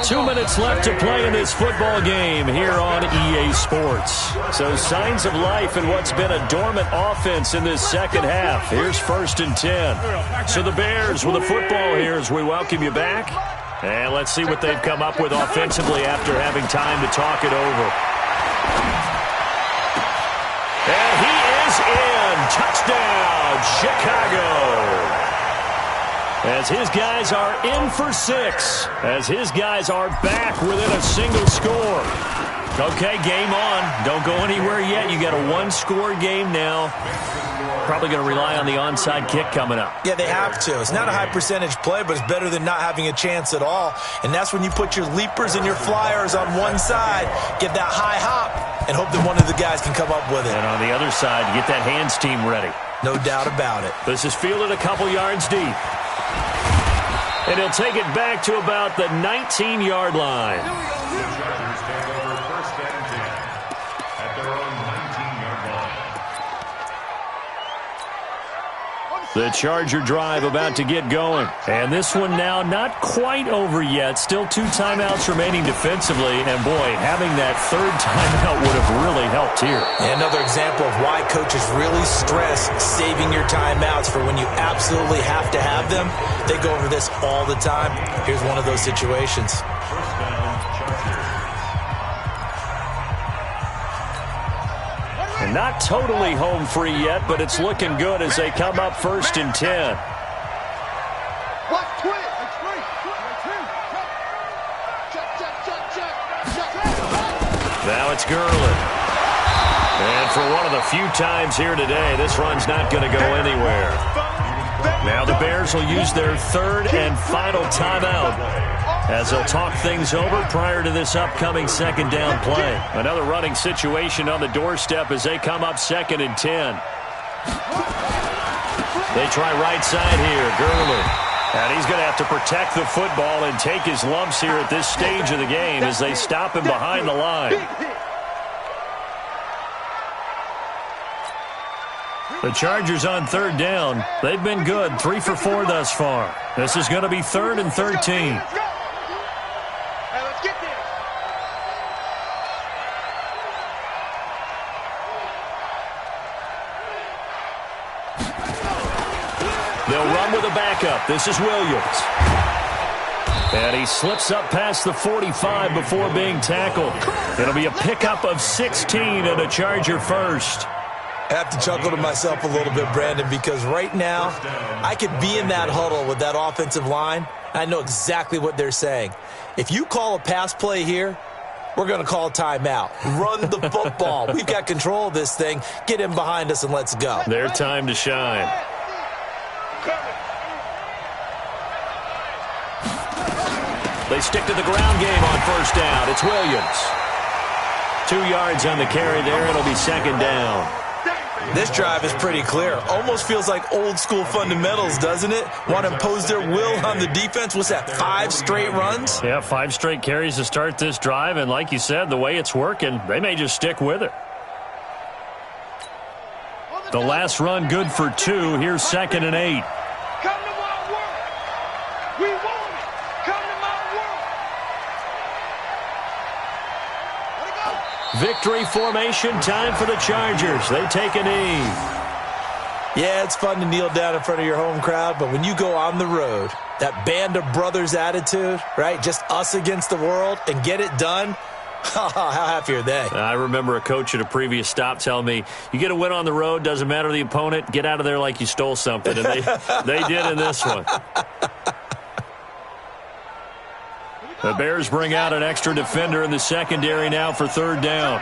S1: 2 minutes left to play in this football game here on EA Sports. So signs of life in what's been a dormant offense in this second half. Here's 1st and 10. So the Bears with the football here as we welcome you back. And let's see what they've come up with offensively after having time to talk it over. And he is in. Touchdown, Chicago. As his guys are in for 6. As his guys are back within a single score. Okay, game on. Don't go anywhere yet. You got a 1-score game now. Probably going to rely on the onside kick coming up.
S2: Yeah, they have to. It's not a high percentage play, but it's better than not having a chance at all. And that's when you put your leapers and your flyers on one side, get that high hop, and hope that one of the guys can come up with it.
S1: And on the other side, get that hands team ready.
S2: No doubt about it.
S1: This is fielded a couple yards deep. And he'll take it back to about the 19-yard line. The Charger drive about to get going. And this one now not quite over yet. Still 2 timeouts remaining defensively. And, boy, having that 3rd timeout would have really helped here.
S2: And another example of why coaches really stress saving your timeouts for when you absolutely have to have them. They go over this all the time. Here's one of those situations.
S1: And not totally home free yet, but it's looking good as they come up 1st and 10. Now it's Gurley. And for one of the few times here today, this run's not going to go anywhere. Now the Bears will use their third and final timeout as they'll talk things over prior to this upcoming second down play. Another running situation on the doorstep as they come up 2nd and 10. They try right side here, Gurley. And he's going to have to protect the football and take his lumps here at this stage of the game as they stop him behind the line. The Chargers on 3rd down. They've been good, 3 for 4 thus far. This is going to be 3rd and 13. They'll run with a backup. This is Williams. And he slips up past the 45 before being tackled. It'll be a pickup of 16 and a Charger first.
S2: I have to chuckle to myself a little bit, Brandon, because right now I could be in that huddle with that offensive line. I know exactly what they're saying. If you call a pass play here, we're going to call a timeout. Run the football. We've got control of this thing. Get in behind us and let's go.
S1: Their time to shine. They stick to the ground game on 1st down. It's Williams. 2 yards on the carry there. It'll be 2nd down.
S2: This drive is pretty clear. Almost feels like old school fundamentals, doesn't it? Want to impose their will on the defense. What's that, 5 straight runs?
S1: Yeah, 5 straight carries to start this drive. And like you said, the way it's working, they may just stick with it. The last run good for 2. Here's 2nd and 8.
S4: Come to my work. We want it. Come to my work. Let it go.
S1: Victory formation time for the Chargers. They take a knee.
S2: Yeah, it's fun to kneel down in front of your home crowd, but when you go on the road, that band of brothers attitude, right? Just us against the world and get it done. How happy are they?
S1: I remember a coach at a previous stop telling me, you get a win on the road, doesn't matter the opponent, get out of there like you stole something. And they did in this one. The Bears bring out an extra defender in the secondary now for 3rd down.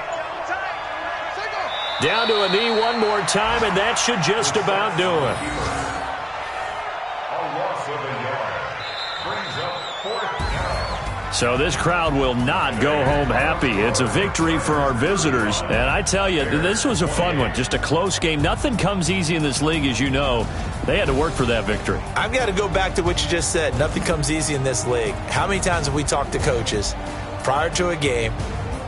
S1: Down to a knee one more time, and that should just about do it.
S3: A loss of a yard. Brings up 4th down.
S1: So this crowd will not go home happy. It's a victory for our visitors. And I tell you, this was a fun one. Just a close game. Nothing comes easy in this league, as you know. They had to work for that victory.
S2: I've got to go back to what you just said. Nothing comes easy in this league. How many times have we talked to coaches prior to a game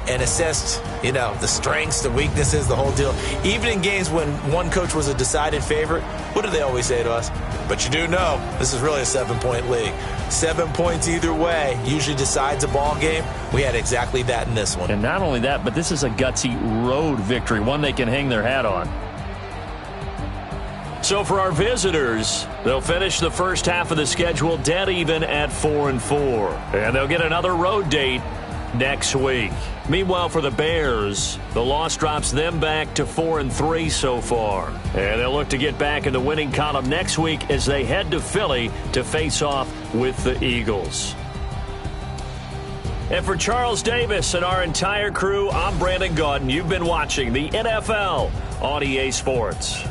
S2: and assessed, the strengths, the weaknesses, the whole deal? Even in games when one coach was a decided favorite, what do they always say to us? But you do know this is really a 7-point league. 7 points either way usually decides a ball game. We had exactly that in this one.
S1: And not only that, but this is a gutsy road victory, one they can hang their hat on. So for our visitors, they'll finish the first half of the schedule dead even at 4-4. And they'll get another road date next week. Meanwhile, for the Bears, the loss drops them back to 4-3 so far. And they'll look to get back in the winning column next week as they head to Philly to face off with the Eagles. And for Charles Davis and our entire crew, I'm Brandon Gaudin. You've been watching the NFL on EA Sports.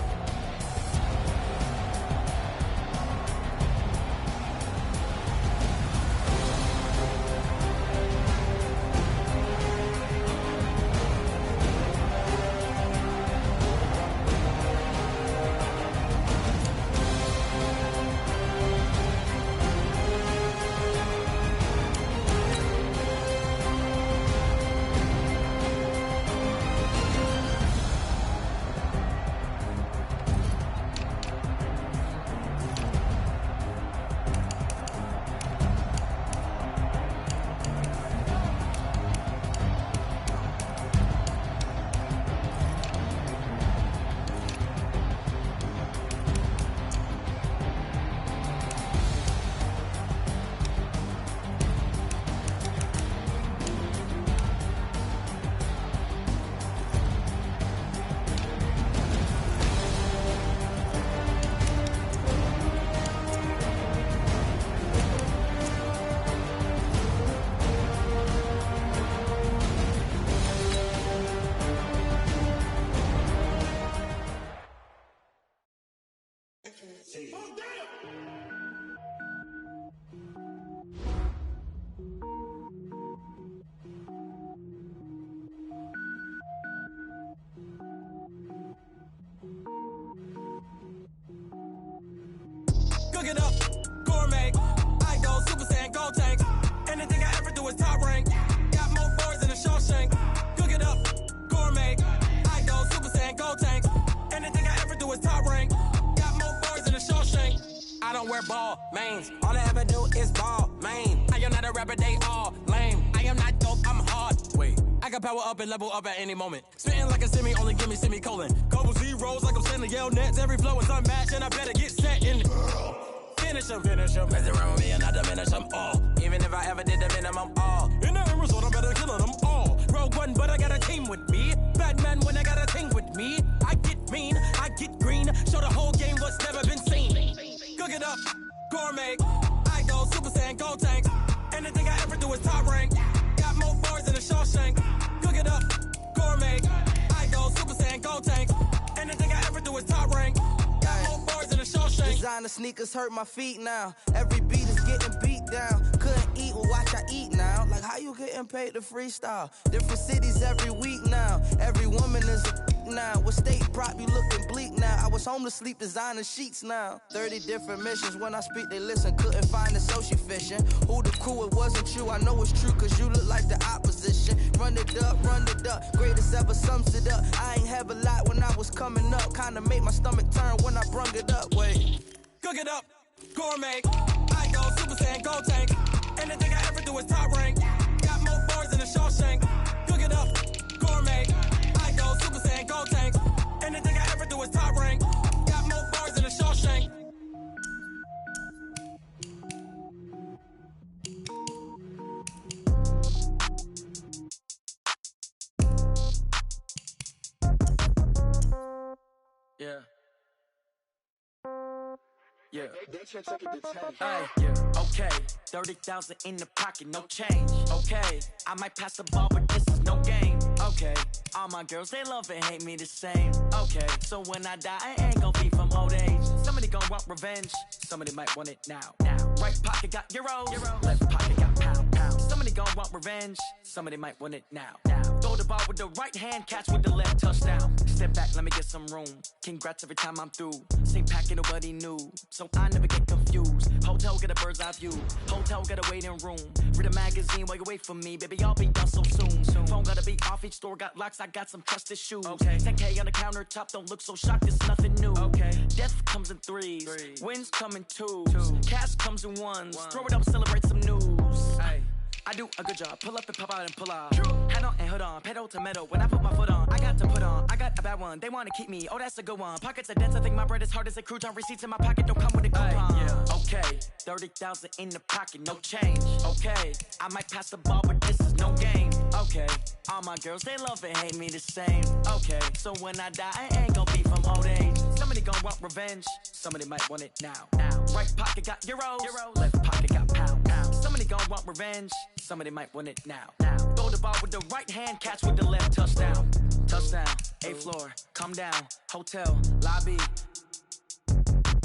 S5: Cook it up, gourmet. I go Super Saiyan, gold tank. Anything I ever do is top rank. Got more boards than a Shawshank. Cook it up, gourmet. I go Super Saiyan, gold tank. Anything I ever do is top rank. Got more boards than a Shawshank. I don't wear ball mains. All I ever do is ball main. I am not a rapper, they all lame. I am not dope, I'm hard. Wait, I can power up and level up at any moment. Spitting like a semi, only give me semicolon. Couple zeros like I'm sending yell nets. Every flow is unmatched and I better get set in. Finish them. Mess around with me and I diminish them all. Even if I ever did the minimum all. In the end result, I better kill them all. Rogue One, but I got a team with me. Batman when I got a team with me. I get mean, I get green. Show the whole game what's never been seen. Cook it up, gourmet. I go Super Saiyan, gold tank. Anything I ever do is top rank. Got more bars than a Shawshank. Cook it up, gourmet. I go Super Saiyan, gold tank. Anything I ever do is top rank. Got more bars than a Shawshank.
S6: Designer sneakers hurt my feet now. Every beat is getting beat down. Couldn't eat, well watch I eat now. Like how you getting paid to freestyle? Different cities every week now. Every woman is a now. What state prop you looking bleak now? I was home to sleep designer sheets now. 30 different missions. When I speak they listen. Couldn't find the social fishing. Who the crew, it wasn't you. I know it's true cause you look like the opposition. Run it up. Greatest ever sums it up. I ain't have a lot when I was coming up. Kinda made my stomach turn when I brung it up. Wait.
S5: Cook it up, gourmet. I go Super Saiyan, gold tank. Anything I ever do is top rank. Got more bars than a Shawshank. Cook it up, gourmet. I go Super Saiyan, gold tank. Anything I ever do is top rank. Got more bars than a Shawshank. Yeah. Yeah. Hey, yeah. Okay. 30,000 in the pocket, no change. Okay. I might pass the ball, but this is no game. Okay. All my girls, they love and hate me the same. Okay. So when I die, I ain't gon' be from old age. Somebody gon' want revenge. Somebody might want it now. Right pocket got euros. Left pocket got pound. Somebody gon' want revenge. Somebody might want it now. Throw the ball with the right hand, catch with the left, touchdown. Step back, let me get some room. Congrats every time I'm through. Same packet, nobody knew. So I never get confused. Hotel get a bird's eye view. Hotel get a waiting room. Read a magazine while you wait for me. Baby, I'll be done so soon. Phone gotta be off, each store got locks. I got some trusted shoes. Okay. 10K on the countertop, don't look so shocked, it's nothing new. Okay. Death comes in threes. Wins come in twos. Cash comes in ones. Throw it up, celebrate some news. Hey. I do a good job, pull up and pop out and pull out. Hat on and hood on, pedal to metal. When I put my foot on, I got to put on. I got a bad one, they wanna keep me, oh that's a good one. Pockets are dense, I think my bread is hard as a crouton. Receipts in my pocket don't come with a coupon. Yeah. Okay, 30,000 in the pocket, no change. Okay, I might pass the ball, but this is no game. Okay, all my girls, they love and hate me the same. Okay, so when I die, I ain't gon' be from old age. Somebody gon' want revenge, somebody might want it now. Right pocket got euros. Left pocket got pound. Somebody gon' want revenge, somebody might want it now. Throw the ball with the right hand, catch with the left, touchdown. 8th floor, come down, hotel, lobby.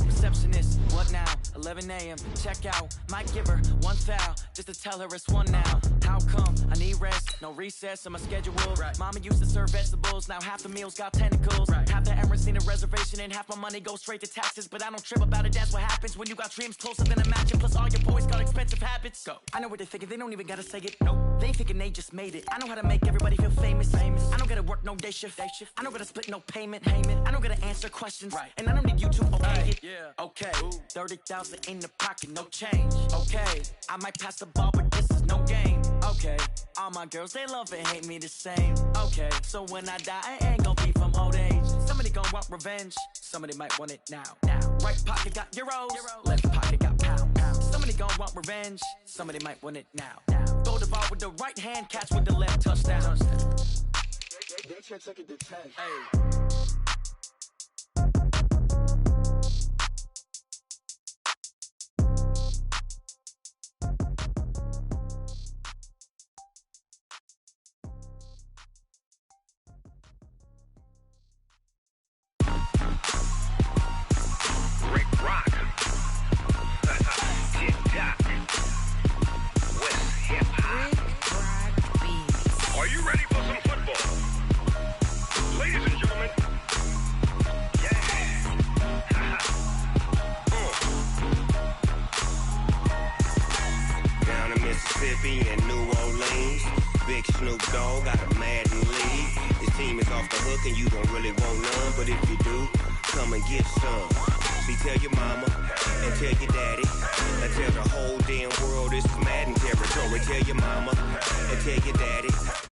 S5: Receptionist, what now? 11 a.m. check out. Might give her one foul just to tell her it's one now. How come? I need rest, no recess in my schedule. Right. Mama used to serve vegetables, now half the meals got tentacles. Right. Half the Emirates need a reservation and half my money goes straight to taxes. But I don't trip about it, that's what happens when you got dreams closer than a match. And plus all your boys got expensive habits. Go. I know what they're thinking, they don't even gotta say it. Nope. They thinking they just made it. I know how to make everybody feel famous. I don't gotta work no day shift. I don't gotta split no payment. I don't gotta answer questions. Right. And I don't need you to okay it. Yeah. Okay. 30,000 in the pocket, no change. Okay. I might pass the ball, but this is no game. Okay. All my girls, they love and hate me the same. Okay. So when I die, I ain't gon' be from old age. Somebody gon' want revenge. Somebody might want it now. Right pocket got euros. Left pocket got pound. Somebody gon' want revenge. Somebody might want it now. Throw the ball with the right hand, catch with the left, touchdown.
S6: They took it to 10.
S5: Hey.
S3: Rick Rock
S7: Mississippi and New Orleans. Big Snoop Dogg got a Madden league. This team is off the hook and you don't really want none, but if you do, come and get some. See, tell your mama and tell your daddy and tell the whole damn world this is Madden territory. Tell your mama and tell your daddy